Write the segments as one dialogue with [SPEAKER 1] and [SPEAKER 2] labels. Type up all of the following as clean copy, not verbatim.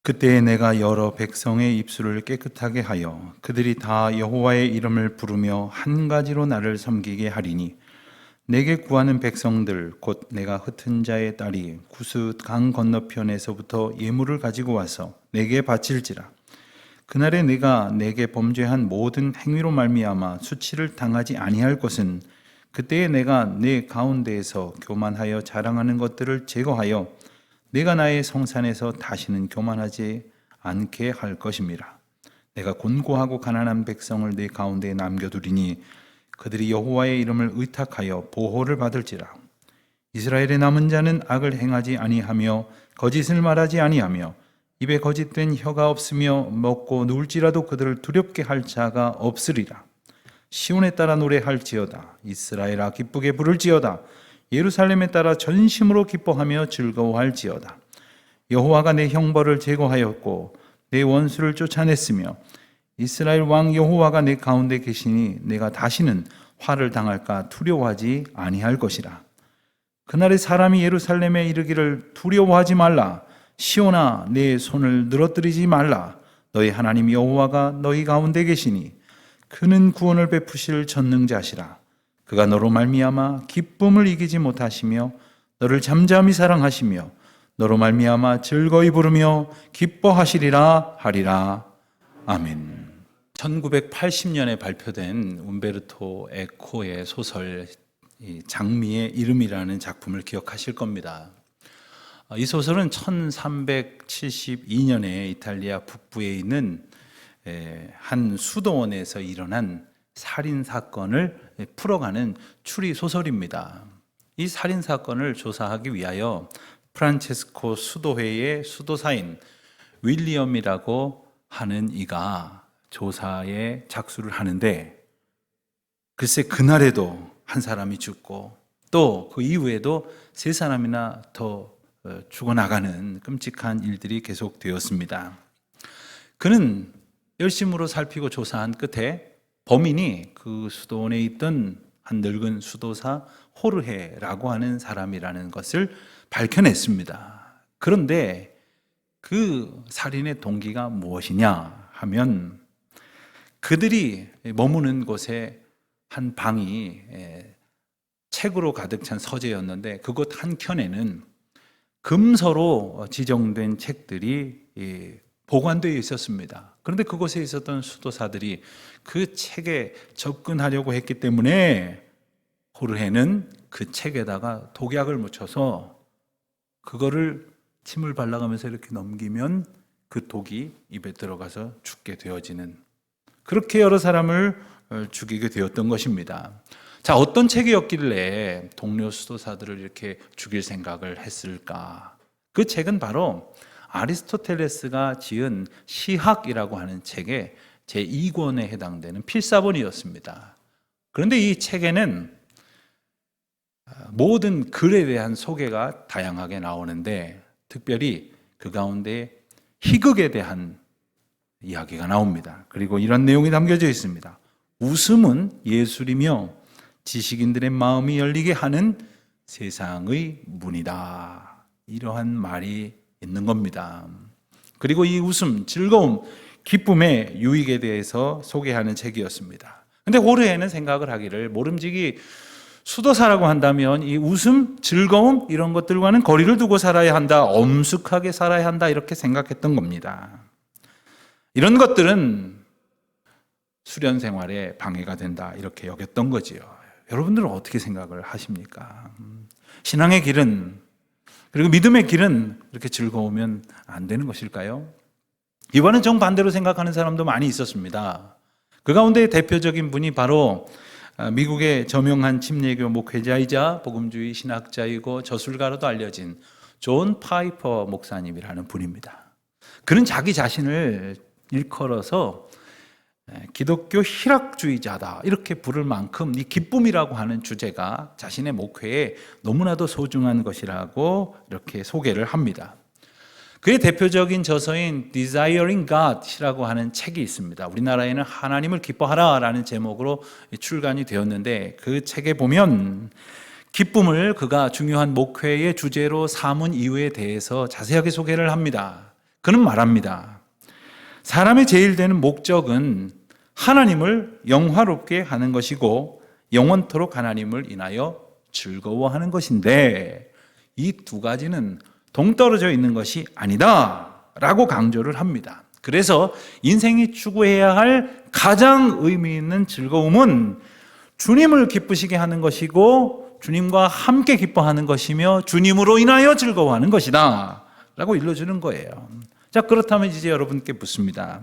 [SPEAKER 1] 그때에 내가 여러 백성의 입술을 깨끗하게 하여 그들이 다 여호와의 이름을 부르며 한 가지로 나를 섬기게 하리니 내게 구하는 백성들 곧 내가 흩은 자의 딸이 구스 강 건너편에서부터 예물을 가지고 와서 내게 바칠지라. 그날에 내가 내게 범죄한 모든 행위로 말미암아 수치를 당하지 아니할 것은 그때에 내가 내 가운데에서 교만하여 자랑하는 것들을 제거하여 내가 나의 성산에서 다시는 교만하지 않게 할 것임이라. 내가 곤고하고 가난한 백성을 내 가운데에 남겨두리니 그들이 여호와의 이름을 의탁하여 보호를 받을지라. 이스라엘의 남은 자는 악을 행하지 아니하며 거짓을 말하지 아니하며 입에 거짓된 혀가 없으며 먹고 누울지라도 그들을 두렵게 할 자가 없으리라. 시온에 따라 노래할지어다. 이스라엘아 기쁘게 부를지어다. 예루살렘에 따라 전심으로 기뻐하며 즐거워할지어다. 여호와가 내 형벌을 제거하였고 내 원수를 쫓아냈으며 이스라엘 왕 여호와가 내 가운데 계시니 내가 다시는 화를 당할까 두려워하지 아니할 것이라. 그날에 사람이 예루살렘에 이르기를 두려워하지 말라. 시온아 내 손을 늘어뜨리지 말라. 너희 하나님 여호와가 너희 가운데 계시니 그는 구원을 베푸실 전능자시라. 그가 너로 말미암아 기쁨을 이기지 못하시며 너를 잠잠히 사랑하시며 너로 말미암아 즐거이 부르며 기뻐하시리라 하리라. 아멘. 1980년에 발표된 움베르토 에코의 소설 장미의 이름이라는 작품을 기억하실 겁니다. 이 소설은 1372년에 이탈리아 북부에 있는 한 수도원에서 일어난 살인 사건을 풀어가는 추리 소설입니다. 이 살인 사건을 조사하기 위하여 프란체스코 수도회의 수도사인 윌리엄이라고 하는 이가 조사에 작수를 하는데, 글쎄 그날에도 한 사람이 죽고 또 그 이후에도 세 사람이나 더 죽어나가는 끔찍한 일들이 계속되었습니다. 그는 열심으로 살피고 조사한 끝에 범인이 그 수도원에 있던 한 늙은 수도사 호르헤라고 하는 사람이라는 것을 밝혀냈습니다. 그런데 그 살인의 동기가 무엇이냐 하면, 그들이 머무는 곳에 한 방이 책으로 가득 찬 서재였는데 그곳 한켠에는 금서로 지정된 책들이 보관되어 있었습니다. 그런데 그곳에 있었던 수도사들이 그 책에 접근하려고 했기 때문에 호르헤는 그 책에다가 독약을 묻혀서 그거를 침을 발라가면서 이렇게 넘기면 그 독이 입에 들어가서 죽게 되어지는, 그렇게 여러 사람을 죽이게 되었던 것입니다. 자, 어떤 책이었길래 동료 수도사들을 이렇게 죽일 생각을 했을까? 그 책은 바로 아리스토텔레스가 지은 시학이라고 하는 책의 제2권에 해당되는 필사본이었습니다. 그런데 이 책에는 모든 글에 대한 소개가 다양하게 나오는데 특별히 그 가운데 희극에 대한 이야기가 나옵니다. 그리고 이런 내용이 담겨져 있습니다. 웃음은 예술이며 지식인들의 마음이 열리게 하는 세상의 문이다. 이러한 말이 있는 겁니다. 그리고 이 웃음, 즐거움, 기쁨의 유익에 대해서 소개하는 책이었습니다. 근데 호르헤는 생각을 하기를 모름지기 수도사라고 한다면 이 웃음, 즐거움 이런 것들과는 거리를 두고 살아야 한다, 엄숙하게 살아야 한다 이렇게 생각했던 겁니다. 이런 것들은 수련 생활에 방해가 된다 이렇게 여겼던 거지요. 여러분들은 어떻게 생각을 하십니까? 신앙의 길은, 그리고 믿음의 길은 이렇게 즐거우면 안 되는 것일까요? 이번엔 정반대로 생각하는 사람도 많이 있었습니다. 그 가운데 대표적인 분이 바로 미국의 저명한 침례교 목회자이자 복음주의 신학자이고 저술가로도 알려진 존 파이퍼 목사님이라는 분입니다. 그는 자기 자신을 일컬어서 기독교 희락주의자다 이렇게 부를 만큼 이 기쁨이라고 하는 주제가 자신의 목회에 너무나도 소중한 것이라고 이렇게 소개를 합니다. 그의 대표적인 저서인 Desiring God이라고 하는 책이 있습니다. 우리나라에는 하나님을 기뻐하라 라는 제목으로 출간이 되었는데 그 책에 보면 기쁨을 그가 중요한 목회의 주제로 삼은 이유에 대해서 자세하게 소개를 합니다. 그는 말합니다. 사람의 제일 되는 목적은 하나님을 영화롭게 하는 것이고 영원토록 하나님을 인하여 즐거워하는 것인데 이 두 가지는 동떨어져 있는 것이 아니다 라고 강조를 합니다. 그래서 인생이 추구해야 할 가장 의미 있는 즐거움은 주님을 기쁘시게 하는 것이고 주님과 함께 기뻐하는 것이며 주님으로 인하여 즐거워하는 것이다 라고 일러주는 거예요. 자, 그렇다면 이제 여러분께 묻습니다.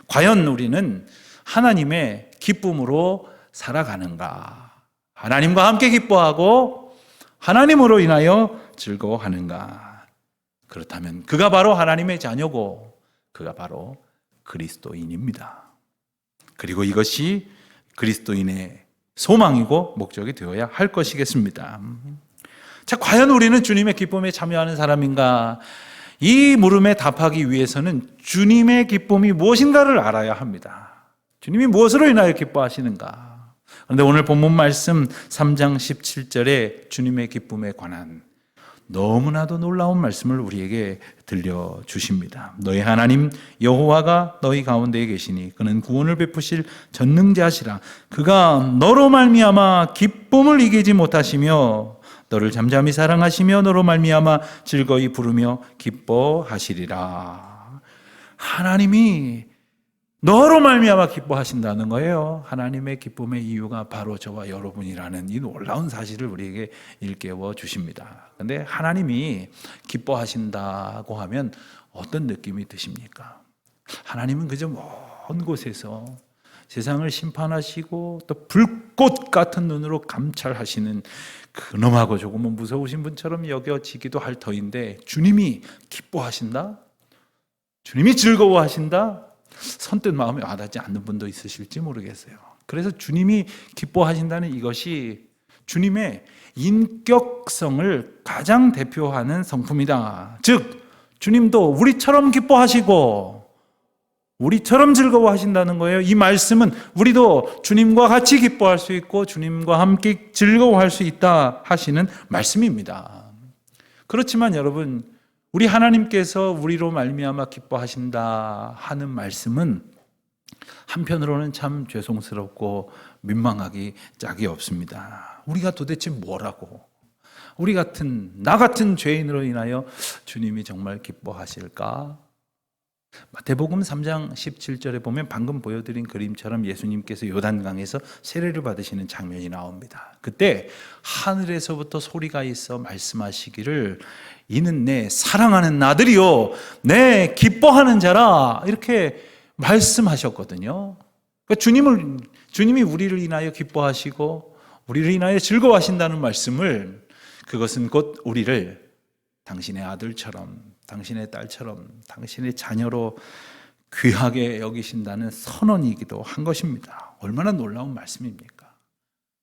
[SPEAKER 1] 과연 우리는 하나님의 기쁨으로 살아가는가? 하나님과 함께 기뻐하고 하나님으로 인하여 즐거워하는가? 그렇다면 그가 바로 하나님의 자녀고 그가 바로 그리스도인입니다. 그리고 이것이 그리스도인의 소망이고 목적이 되어야 할 것이겠습니다. 자, 과연 우리는 주님의 기쁨에 참여하는 사람인가? 이 물음에 답하기 위해서는 주님의 기쁨이 무엇인가를 알아야 합니다. 주님이 무엇으로 인하여 기뻐하시는가? 그런데 오늘 본문 말씀 3장 17절에 주님의 기쁨에 관한 너무나도 놀라운 말씀을 우리에게 들려주십니다. 너희 하나님 여호와가 너희 가운데에 계시니 그는 구원을 베푸실 전능자시라. 그가 너로 말미암아 기쁨을 이기지 못하시며 너를 잠잠히 사랑하시며 너로 말미암아 즐거이 부르며 기뻐하시리라. 하나님이 너로 말미암아 기뻐하신다는 거예요. 하나님의 기쁨의 이유가 바로 저와 여러분이라는 이 놀라운 사실을 우리에게 일깨워 주십니다. 그런데 하나님이 기뻐하신다고 하면 어떤 느낌이 드십니까? 하나님은 그저 먼 곳에서 세상을 심판하시고 또 불꽃 같은 눈으로 감찰하시는 그놈하고 조금은 무서우신 분처럼 여겨지기도 할 터인데 주님이 기뻐하신다? 주님이 즐거워하신다? 선뜻 마음에 와닿지 않는 분도 있으실지 모르겠어요. 그래서 주님이 기뻐하신다는 이것이 주님의 인격성을 가장 대표하는 성품이다. 즉 주님도 우리처럼 기뻐하시고 우리처럼 즐거워하신다는 거예요. 이 말씀은 우리도 주님과 같이 기뻐할 수 있고 주님과 함께 즐거워할 수 있다 하시는 말씀입니다. 그렇지만 여러분, 우리 하나님께서 우리로 말미암아 기뻐하신다 하는 말씀은 한편으로는 참 죄송스럽고 민망하기 짝이 없습니다. 우리가 도대체 뭐라고, 나 같은 죄인으로 인하여 주님이 정말 기뻐하실까? 마태복음 3장 17절에 보면 방금 보여드린 그림처럼 예수님께서 요단강에서 세례를 받으시는 장면이 나옵니다. 그때 하늘에서부터 소리가 있어 말씀하시기를 이는 내 사랑하는 아들이요 내 기뻐하는 자라, 이렇게 말씀하셨거든요. 그러니까 주님이 우리를 인하여 기뻐하시고 우리를 인하여 즐거워하신다는 말씀을, 그것은 곧 우리를 당신의 아들처럼, 당신의 딸처럼, 당신의 자녀로 귀하게 여기신다는 선언이기도 한 것입니다. 얼마나 놀라운 말씀입니까?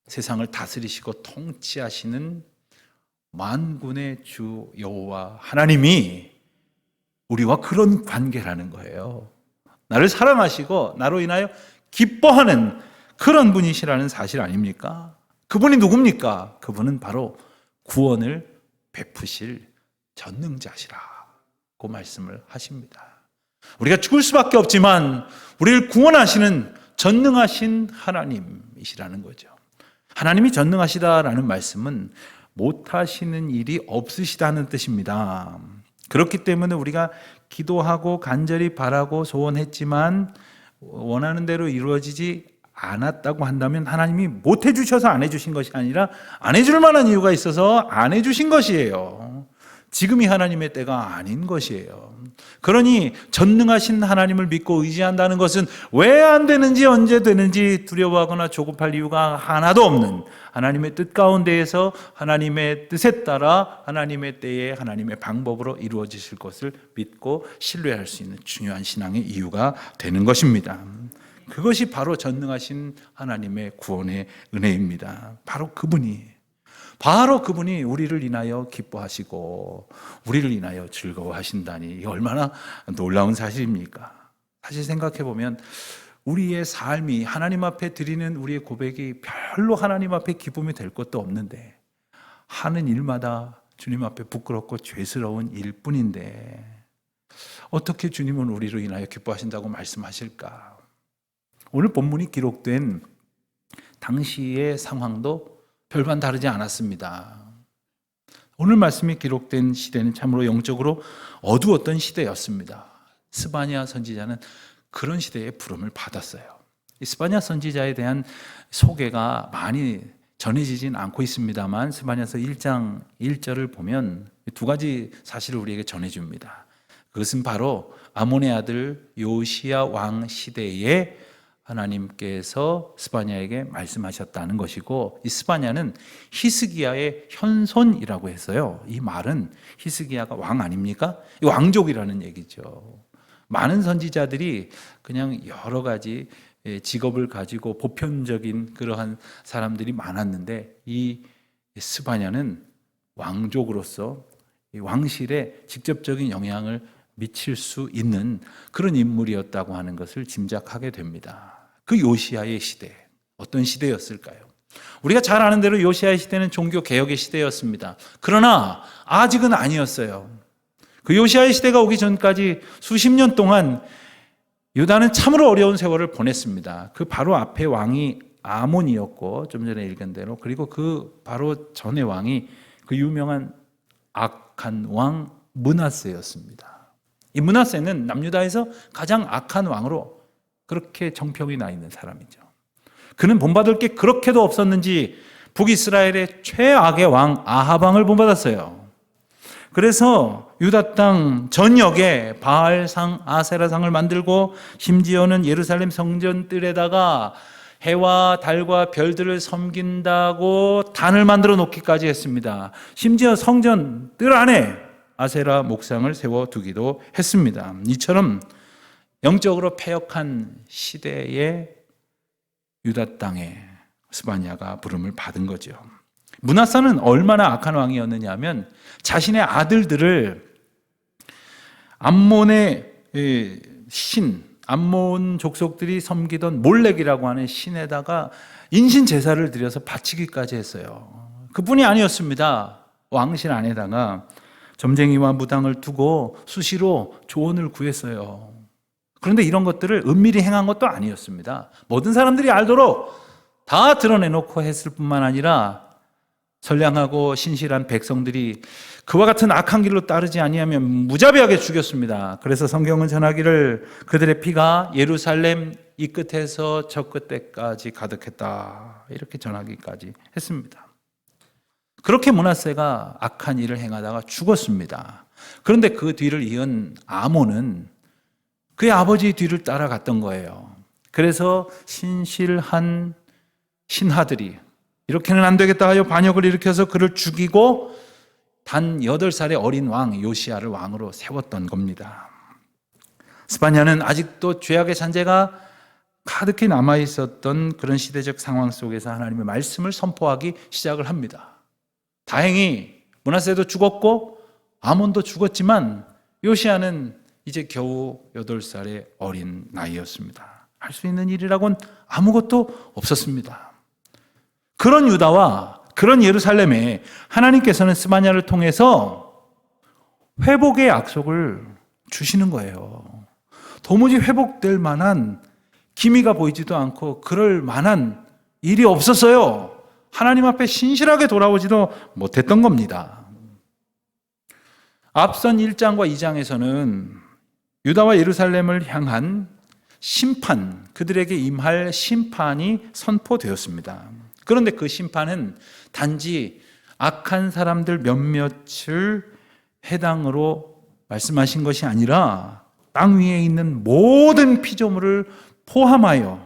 [SPEAKER 1] 세상을 다스리시고 통치하시는 만군의 주 여호와 하나님이 우리와 그런 관계라는 거예요. 나를 사랑하시고 나로 인하여 기뻐하는 그런 분이시라는 사실 아닙니까? 그분이 누굽니까? 그분은 바로 구원을 베푸실 전능자시라고 말씀을 하십니다. 우리가 죽을 수밖에 없지만 우리를 구원하시는 전능하신 하나님이시라는 거죠. 하나님이 전능하시다라는 말씀은 못하시는 일이 없으시다는 뜻입니다. 그렇기 때문에 우리가 기도하고 간절히 바라고 소원했지만 원하는 대로 이루어지지 않았다고 한다면 하나님이 못 해주셔서 안 해주신 것이 아니라 안 해줄 만한 이유가 있어서 안 해주신 것이에요. 지금이 하나님의 때가 아닌 것이에요. 그러니 전능하신 하나님을 믿고 의지한다는 것은 왜 안 되는지 언제 되는지 두려워하거나 조급할 이유가 하나도 없는 하나님의 뜻 가운데에서 하나님의 뜻에 따라 하나님의 때에 하나님의 방법으로 이루어지실 것을 믿고 신뢰할 수 있는 중요한 신앙의 이유가 되는 것입니다. 그것이 바로 전능하신 하나님의 구원의 은혜입니다. 바로 그분이 우리를 인하여 기뻐하시고 우리를 인하여 즐거워하신다니, 이게 얼마나 놀라운 사실입니까? 사실 생각해 보면 우리의 삶이 하나님 앞에 드리는 우리의 고백이 별로 하나님 앞에 기쁨이 될 것도 없는데 하는 일마다 주님 앞에 부끄럽고 죄스러운 일뿐인데 어떻게 주님은 우리로 인하여 기뻐하신다고 말씀하실까? 오늘 본문이 기록된 당시의 상황도 별반 다르지 않았습니다. 오늘 말씀이 기록된 시대는 참으로 영적으로 어두웠던 시대였습니다. 스바냐 선지자는 그런 시대의 부름을 받았어요. 이 스바냐 선지자에 대한 소개가 많이 전해지진 않고 있습니다만 스바냐서 1장 1절을 보면 두 가지 사실을 우리에게 전해줍니다. 그것은 바로 아몬의 아들 요시야 왕 시대에 하나님께서 스바냐에게 말씀하셨다는 것이고, 이 스바냐는 히스기야의 현손이라고 했어요. 이 말은 히스기야가 왕 아닙니까? 왕족이라는 얘기죠. 많은 선지자들이 그냥 여러 가지 직업을 가지고 보편적인 그러한 사람들이 많았는데, 이 스바냐는 왕족으로서 왕실에 직접적인 영향을 미칠 수 있는 그런 인물이었다고 하는 것을 짐작하게 됩니다. 그 요시야의 시대, 어떤 시대였을까요? 우리가 잘 아는 대로 요시야의 시대는 종교 개혁의 시대였습니다. 그러나 아직은 아니었어요. 그 요시야의 시대가 오기 전까지 수십 년 동안 유다는 참으로 어려운 세월을 보냈습니다. 그 바로 앞에 왕이 아몬이었고, 좀 전에 읽은 대로, 그리고 그 바로 전의 왕이 그 유명한 악한 왕 므낫세였습니다. 이 므낫세는 남유다에서 가장 악한 왕으로 그렇게 정평이 나 있는 사람이죠. 그는 본받을 게 그렇게도 없었는지 북이스라엘의 최악의 왕 아합 왕을 본받았어요. 그래서 유다 땅 전역에 바알상, 아세라상을 만들고, 심지어는 예루살렘 성전 뜰에다가 해와 달과 별들을 섬긴다고 단을 만들어 놓기까지 했습니다. 심지어 성전 뜰 안에 아세라 목상을 세워두기도 했습니다. 이처럼 영적으로 패역한 시대에 유다 땅에 스바냐가 부름을 받은 거죠. 므낫사는 얼마나 악한 왕이었느냐 하면 자신의 아들들을 암몬의 신, 암몬 족속들이 섬기던 몰렉이라고 하는 신에다가 인신 제사를 드려서 바치기까지 했어요. 그뿐이 아니었습니다. 왕실 안에다가 점쟁이와 무당을 두고 수시로 조언을 구했어요. 그런데 이런 것들을 은밀히 행한 것도 아니었습니다. 모든 사람들이 알도록 다 드러내놓고 했을 뿐만 아니라 선량하고 신실한 백성들이 그와 같은 악한 길로 따르지 아니하면 무자비하게 죽였습니다. 그래서 성경은 전하기를 그들의 피가 예루살렘 이 끝에서 저 끝에까지 가득했다, 이렇게 전하기까지 했습니다. 그렇게 므낫세가 악한 일을 행하다가 죽었습니다. 그런데 그 뒤를 이은 아몬은 그의 아버지 뒤를 따라갔던 거예요. 그래서 신실한 신하들이 이렇게는 안 되겠다 하여 반역을 일으켜서 그를 죽이고 단 8살의 어린 왕 요시야를 왕으로 세웠던 겁니다. 스바냐는 아직도 죄악의 잔재가 가득히 남아있었던 그런 시대적 상황 속에서 하나님의 말씀을 선포하기 시작을 합니다. 다행히 므낫세도 죽었고 아몬도 죽었지만 요시야는 이제 겨우 8살의 어린 나이였습니다. 할 수 있는 일이라고는 아무것도 없었습니다. 그런 유다와 그런 예루살렘에 하나님께서는 스바냐를 통해서 회복의 약속을 주시는 거예요. 도무지 회복될 만한 기미가 보이지도 않고 그럴 만한 일이 없었어요. 하나님 앞에 신실하게 돌아오지도 못했던 겁니다. 앞선 1장과 2장에서는 유다와 예루살렘을 향한 심판, 그들에게 임할 심판이 선포되었습니다. 그런데 그 심판은 단지 악한 사람들 몇몇을 해당으로 말씀하신 것이 아니라 땅 위에 있는 모든 피조물을 포함하여,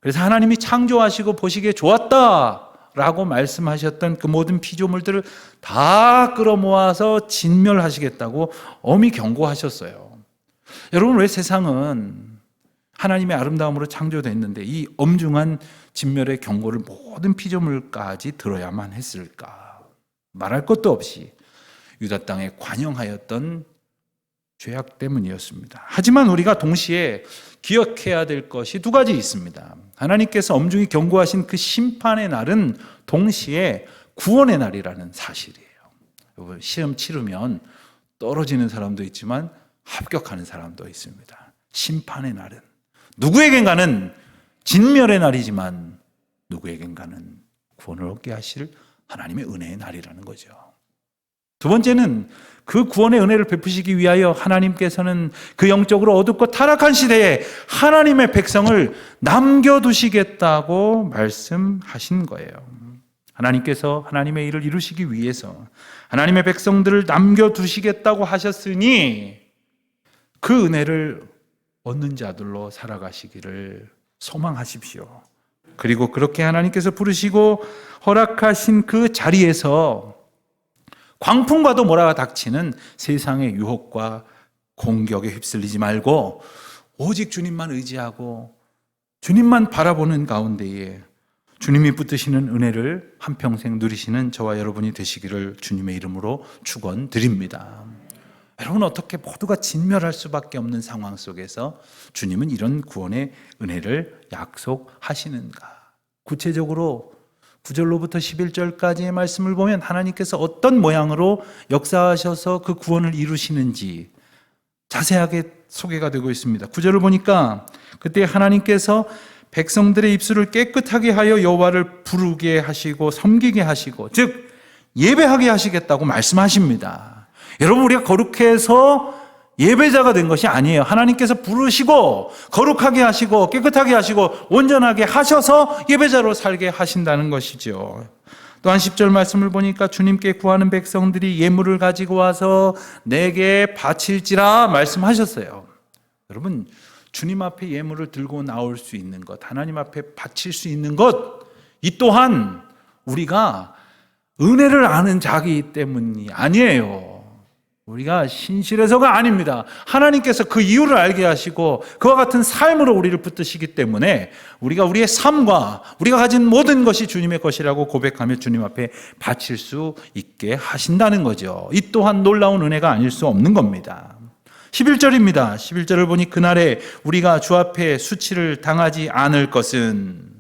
[SPEAKER 1] 그래서 하나님이 창조하시고 보시기에 좋았다라고 말씀하셨던 그 모든 피조물들을 다 끌어모아서 진멸하시겠다고 엄히 경고하셨어요. 여러분, 왜 세상은 하나님의 아름다움으로 창조됐는데 이 엄중한 진멸의 경고를 모든 피조물까지 들어야만 했을까? 말할 것도 없이 유다 땅에 관영하였던 죄악 때문이었습니다. 하지만 우리가 동시에 기억해야 될 것이 두 가지 있습니다. 하나님께서 엄중히 경고하신 그 심판의 날은 동시에 구원의 날이라는 사실이에요. 시험 치르면 떨어지는 사람도 있지만 합격하는 사람도 있습니다. 심판의 날은 누구에겐가는 진멸의 날이지만 누구에겐가는 구원을 얻게 하실 하나님의 은혜의 날이라는 거죠. 두 번째는 그 구원의 은혜를 베푸시기 위하여 하나님께서는 그 영적으로 어둡고 타락한 시대에 하나님의 백성을 남겨두시겠다고 말씀하신 거예요. 하나님께서 하나님의 일을 이루시기 위해서 하나님의 백성들을 남겨두시겠다고 하셨으니 그 은혜를 얻는 자들로 살아가시기를 소망하십시오. 그리고 그렇게 하나님께서 부르시고 허락하신 그 자리에서 광풍과도 몰아닥치는 세상의 유혹과 공격에 휩쓸리지 말고 오직 주님만 의지하고 주님만 바라보는 가운데에 주님이 붙드시는 은혜를 한평생 누리시는 저와 여러분이 되시기를 주님의 이름으로 축원드립니다. 여러분, 어떻게 모두가 진멸할 수밖에 없는 상황 속에서 주님은 이런 구원의 은혜를 약속하시는가? 구체적으로 9절로부터 11절까지의 말씀을 보면 하나님께서 어떤 모양으로 역사하셔서 그 구원을 이루시는지 자세하게 소개가 되고 있습니다. 9절을 보니까 그때 하나님께서 백성들의 입술을 깨끗하게 하여 여호와를 부르게 하시고 섬기게 하시고, 즉 예배하게 하시겠다고 말씀하십니다. 여러분, 우리가 거룩해서 예배자가 된 것이 아니에요. 하나님께서 부르시고 거룩하게 하시고 깨끗하게 하시고 온전하게 하셔서 예배자로 살게 하신다는 것이죠. 또한 10절 말씀을 보니까 주님께 구하는 백성들이 예물을 가지고 와서 내게 바칠지라 말씀하셨어요. 여러분, 주님 앞에 예물을 들고 나올 수 있는 것, 하나님 앞에 바칠 수 있는 것, 이 또한 우리가 은혜를 아는 자이기 때문이 아니에요. 우리가 신실해서가 아닙니다. 하나님께서 그 이유를 알게 하시고 그와 같은 삶으로 우리를 붙드시기 때문에 우리가 우리의 삶과 우리가 가진 모든 것이 주님의 것이라고 고백하며 주님 앞에 바칠 수 있게 하신다는 거죠. 이 또한 놀라운 은혜가 아닐 수 없는 겁니다. 11절입니다. 11절을 보니 그날에 우리가 주 앞에 수치를 당하지 않을 것은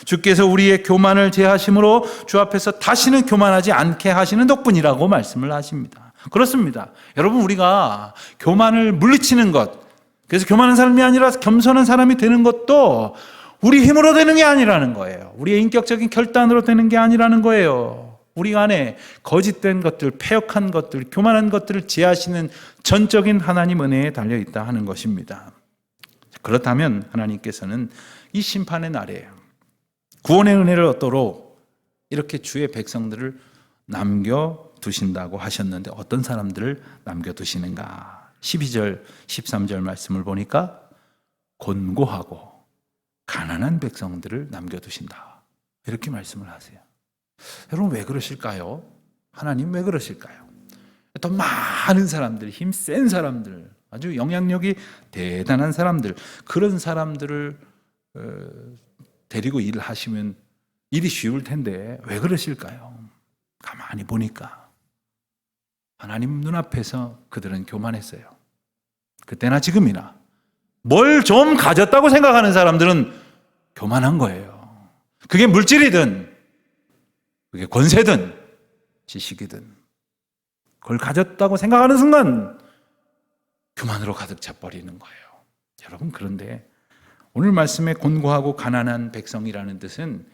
[SPEAKER 1] 주께서 우리의 교만을 제하심으로 주 앞에서 다시는 교만하지 않게 하시는 덕분이라고 말씀을 하십니다. 그렇습니다. 여러분, 우리가 교만을 물리치는 것, 그래서 교만한 사람이 아니라 겸손한 사람이 되는 것도 우리 힘으로 되는 게 아니라는 거예요. 우리의 인격적인 결단으로 되는 게 아니라는 거예요. 우리 안에 거짓된 것들, 패역한 것들, 교만한 것들을 제하시는 전적인 하나님 은혜에 달려있다 하는 것입니다. 그렇다면 하나님께서는 이 심판의 날에 구원의 은혜를 얻도록 이렇게 주의 백성들을 남겨두신다고 하셨는데 어떤 사람들을 남겨두시는가? 12절, 13절 말씀을 보니까 곤고하고 가난한 백성들을 남겨두신다, 이렇게 말씀을 하세요. 여러분, 왜 그러실까요? 하나님 왜 그러실까요? 더 많은 사람들, 힘센 사람들, 아주 영향력이 대단한 사람들, 그런 사람들을 데리고 일을 하시면 일이 쉬울 텐데 왜 그러실까요? 가만히 보니까 하나님 눈앞에서 그들은 교만했어요. 그때나 지금이나 뭘 좀 가졌다고 생각하는 사람들은 교만한 거예요. 그게 물질이든 그게 권세든 지식이든 그걸 가졌다고 생각하는 순간 교만으로 가득 차버리는 거예요. 여러분, 그런데 오늘 말씀에 곤고하고 가난한 백성이라는 뜻은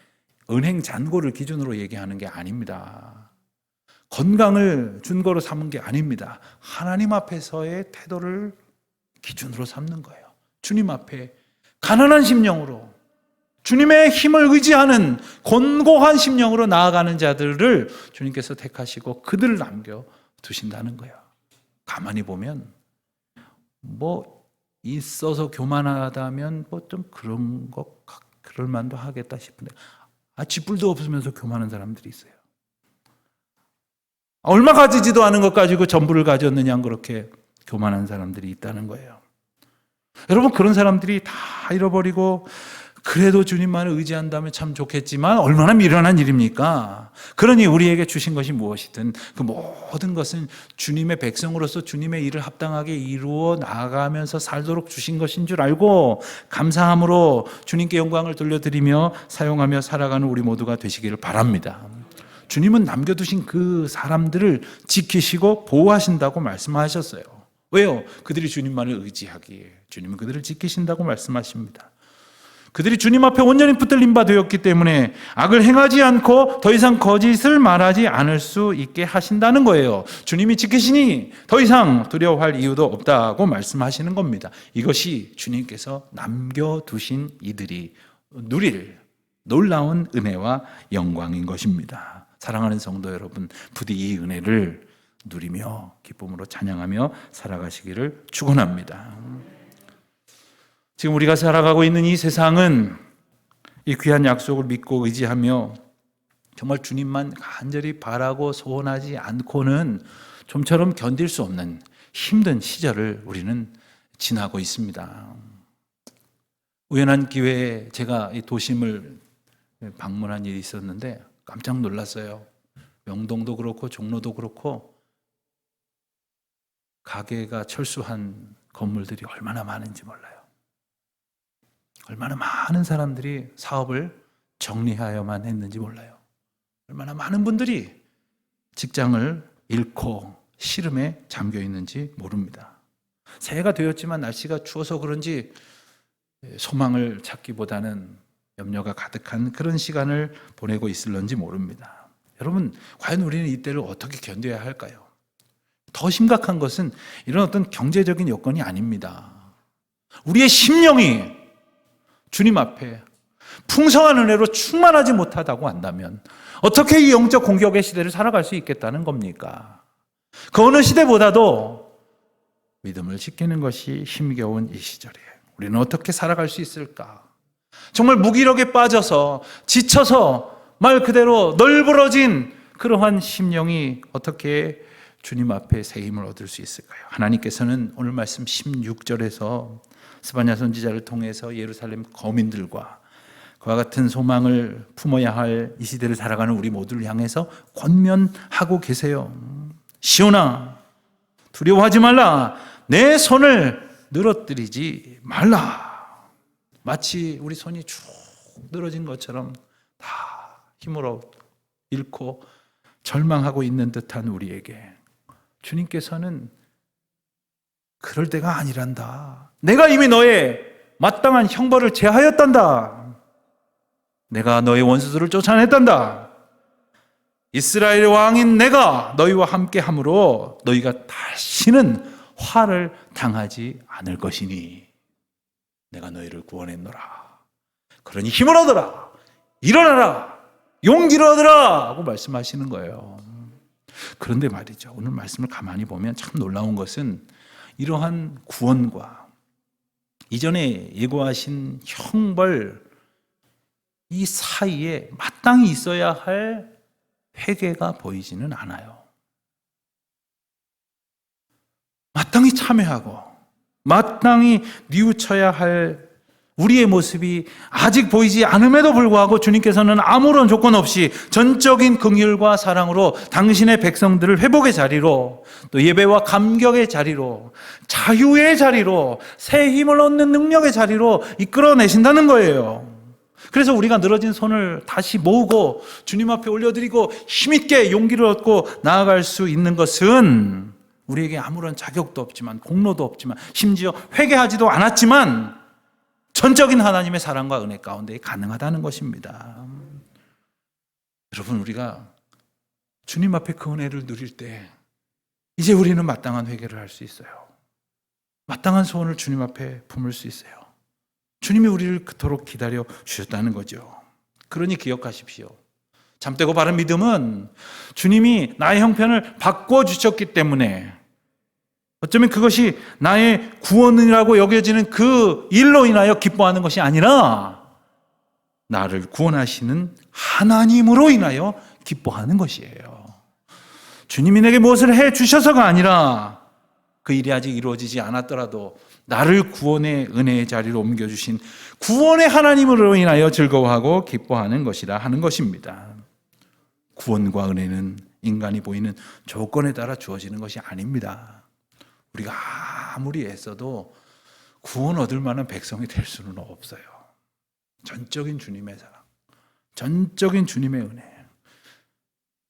[SPEAKER 1] 은행 잔고를 기준으로 얘기하는 게 아닙니다. 건강을 준거로 삼은 게 아닙니다. 하나님 앞에서의 태도를 기준으로 삼는 거예요. 주님 앞에 가난한 심령으로, 주님의 힘을 의지하는 곤고한 심령으로 나아가는 자들을 주님께서 택하시고 그들을 남겨두신다는 거예요. 가만히 보면 있어서 교만하다면 좀 그런 것, 그럴 만도 하겠다 싶은데, 쥐뿔도 없으면서 교만한 사람들이 있어요. 얼마 가지지도 않은 것 가지고 전부를 가졌느냐, 그렇게 교만한 사람들이 있다는 거예요. 여러분, 그런 사람들이 다 잃어버리고 그래도 주님만을 의지한다면 참 좋겠지만 얼마나 미련한 일입니까? 그러니 우리에게 주신 것이 무엇이든 그 모든 것은 주님의 백성으로서 주님의 일을 합당하게 이루어 나아가면서 살도록 주신 것인 줄 알고 감사함으로 주님께 영광을 돌려드리며 사용하며 살아가는 우리 모두가 되시기를 바랍니다. 주님은 남겨두신 그 사람들을 지키시고 보호하신다고 말씀하셨어요. 왜요? 그들이 주님만을 의지하기에 주님은 그들을 지키신다고 말씀하십니다. 그들이 주님 앞에 온전히 붙들린 바 되었기 때문에 악을 행하지 않고 더 이상 거짓을 말하지 않을 수 있게 하신다는 거예요. 주님이 지키시니 더 이상 두려워할 이유도 없다고 말씀하시는 겁니다. 이것이 주님께서 남겨두신 이들이 누릴 놀라운 은혜와 영광인 것입니다. 사랑하는 성도 여러분, 부디 이 은혜를 누리며 기쁨으로 찬양하며 살아가시기를 축원합니다. 지금 우리가 살아가고 있는 이 세상은 이 귀한 약속을 믿고 의지하며 정말 주님만 간절히 바라고 소원하지 않고는 좀처럼 견딜 수 없는 힘든 시절을 우리는 지나고 있습니다. 우연한 기회에 제가 이 도심을 방문한 일이 있었는데 깜짝 놀랐어요. 명동도 그렇고 종로도 그렇고 가게가 철수한 건물들이 얼마나 많은지 몰라요. 얼마나 많은 사람들이 사업을 정리하여만 했는지 몰라요. 얼마나 많은 분들이 직장을 잃고 시름에 잠겨 있는지 모릅니다. 새해가 되었지만 날씨가 추워서 그런지 소망을 찾기보다는 염려가 가득한 그런 시간을 보내고 있을런지 모릅니다. 여러분, 과연 우리는 이때를 어떻게 견뎌야 할까요? 더 심각한 것은 이런 어떤 경제적인 여건이 아닙니다. 우리의 심령이 주님 앞에 풍성한 은혜로 충만하지 못하다고 한다면 어떻게 이 영적 공격의 시대를 살아갈 수 있겠다는 겁니까? 그 어느 시대보다도 믿음을 지키는 것이 힘겨운 이 시절에 우리는 어떻게 살아갈 수 있을까? 정말 무기력에 빠져서 지쳐서 말 그대로 널브러진 그러한 심령이 어떻게 주님 앞에 새 힘을 얻을 수 있을까요? 하나님께서는 오늘 말씀 16절에서 스바냐 선지자를 통해서 예루살렘 거민들과 그와 같은 소망을 품어야 할 이 시대를 살아가는 우리 모두를 향해서 권면하고 계세요. 시온아, 두려워하지 말라. 내 손을 늘어뜨리지 말라. 마치 우리 손이 쭉 늘어진 것처럼 다 힘으로 잃고 절망하고 있는 듯한 우리에게 주님께서는 그럴 때가 아니란다. 내가 이미 너의 마땅한 형벌을 제하였단다. 내가 너의 원수들을 쫓아냈단다. 이스라엘의 왕인 내가 너희와 함께 함으로 너희가 다시는 화를 당하지 않을 것이니 내가 너희를 구원했노라. 그러니 힘을 얻어라. 일어나라. 용기를 얻어라. 하고 말씀하시는 거예요. 그런데 말이죠. 오늘 말씀을 가만히 보면 참 놀라운 것은 이러한 구원과 이전에 예고하신 형벌 이 사이에 마땅히 있어야 할 회개가 보이지는 않아요. 마땅히 참여하고 마땅히 뉘우쳐야 할 우리의 모습이 아직 보이지 않음에도 불구하고 주님께서는 아무런 조건 없이 전적인 긍휼과 사랑으로 당신의 백성들을 회복의 자리로 또 예배와 감격의 자리로 자유의 자리로 새 힘을 얻는 능력의 자리로 이끌어내신다는 거예요. 그래서 우리가 늘어진 손을 다시 모으고 주님 앞에 올려드리고 힘있게 용기를 얻고 나아갈 수 있는 것은 우리에게 아무런 자격도 없지만 공로도 없지만 심지어 회개하지도 않았지만 전적인 하나님의 사랑과 은혜 가운데 가능하다는 것입니다. 여러분, 우리가 주님 앞에 그 은혜를 누릴 때 이제 우리는 마땅한 회개를 할 수 있어요. 마땅한 소원을 주님 앞에 품을 수 있어요. 주님이 우리를 그토록 기다려 주셨다는 거죠. 그러니 기억하십시오. 잠되고 바른 믿음은 주님이 나의 형편을 바꿔주셨기 때문에 어쩌면 그것이 나의 구원이라고 여겨지는 그 일로 인하여 기뻐하는 것이 아니라 나를 구원하시는 하나님으로 인하여 기뻐하는 것이에요. 주님이 내게 무엇을 해 주셔서가 아니라 그 일이 아직 이루어지지 않았더라도 나를 구원의 은혜의 자리로 옮겨주신 구원의 하나님으로 인하여 즐거워하고 기뻐하는 것이라 하는 것입니다. 구원과 은혜는 인간이 보이는 조건에 따라 주어지는 것이 아닙니다. 우리가 아무리 애써도 구원 얻을 만한 백성이 될 수는 없어요. 전적인 주님의 사랑, 전적인 주님의 은혜.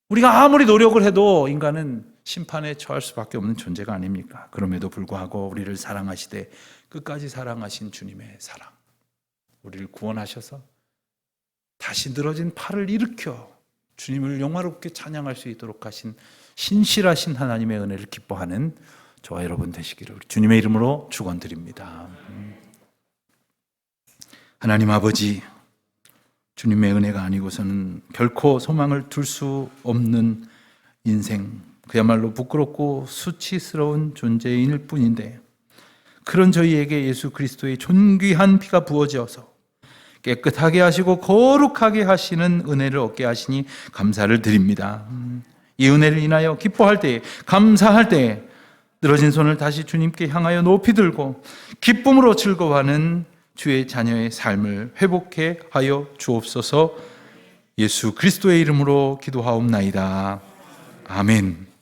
[SPEAKER 1] 우리가 아무리 노력을 해도 인간은 심판에 처할 수밖에 없는 존재가 아닙니까? 그럼에도 불구하고 우리를 사랑하시되 끝까지 사랑하신 주님의 사랑, 우리를 구원하셔서 다시 늘어진 팔을 일으켜 주님을 영화롭게 찬양할 수 있도록 하신 신실하신 하나님의 은혜를 기뻐하는 저와 여러분 되시기를 주님의 이름으로 축원드립니다. 하나님 아버지, 주님의 은혜가 아니고서는 결코 소망을 둘 수 없는 인생, 그야말로 부끄럽고 수치스러운 존재인일 뿐인데 그런 저희에게 예수 그리스도의 존귀한 피가 부어져서 깨끗하게 하시고 거룩하게 하시는 은혜를 얻게 하시니 감사를 드립니다. 이 은혜를 인하여 기뻐할 때에, 감사할 때에 늘어진 손을 다시 주님께 향하여 높이 들고 기쁨으로 즐거워하는 주의 자녀의 삶을 회복해 하여 주옵소서. 예수 그리스도의 이름으로 기도하옵나이다. 아멘.